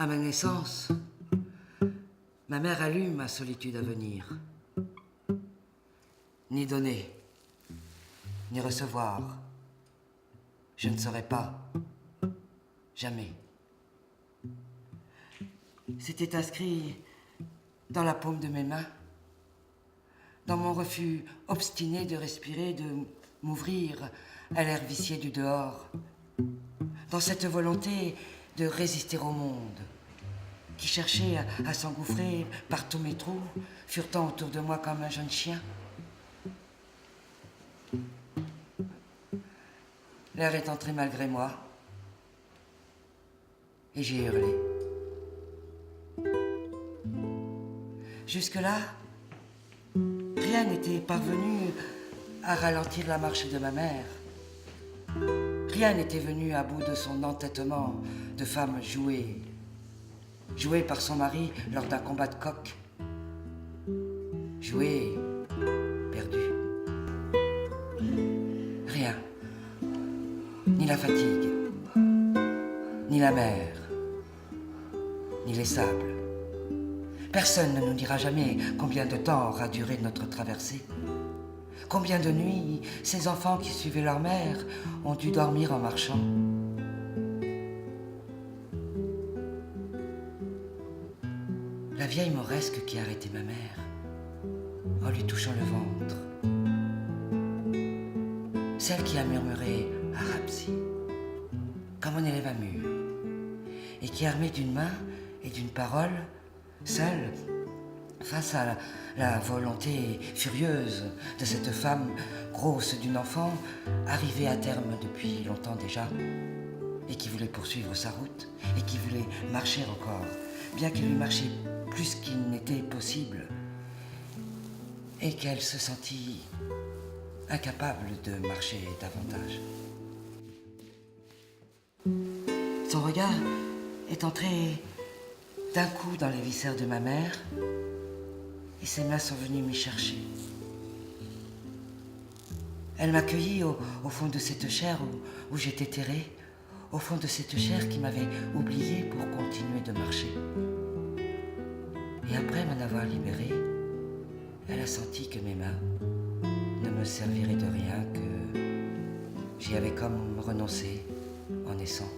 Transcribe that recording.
À ma naissance, ma mère a lu ma solitude à venir. Ni donner, ni recevoir. Je ne saurais pas. Jamais. C'était inscrit dans la paume de mes mains, dans mon refus obstiné de respirer, de m'ouvrir à l'air vicié du dehors, dans cette volonté de résister au monde, qui cherchait à s'engouffrer par tous mes trous, furetant autour de moi comme un jeune chien. L'air est entré malgré moi, et j'ai hurlé. Jusque-là, rien n'était parvenu à ralentir la marche de ma mère. Rien n'était venu à bout de son entêtement de femme jouée par son mari lors d'un combat de coq. Jouée, perdue. Rien. Ni la fatigue, ni la mer, ni les sables. Personne ne nous dira jamais combien de temps aura duré notre traversée. Combien de nuits ces enfants qui suivaient leur mère ont dû dormir en marchant. La vieille mauresque qui arrêtait ma mère en lui touchant le ventre. Celle qui a murmuré « Arabsi » comme un élève à mur et qui, armée d'une main et d'une parole, seule, face à la volonté furieuse de cette femme grosse d'une enfant, arrivée à terme depuis longtemps déjà, et qui voulait poursuivre sa route, et qui voulait marcher encore, bien qu'il lui marchait plus qu'il n'était possible, et qu'elle se sentit incapable de marcher davantage. Son regard est entré d'un coup dans les viscères de ma mère, et ses mains sont venues m'y chercher. Elle m'accueillit au fond de cette chair où j'étais terré, au fond de cette chair qui m'avait oublié pour continuer de marcher. Et après m'en avoir libéré, elle a senti que mes mains ne me serviraient de rien, que j'y avais comme renoncé en naissant.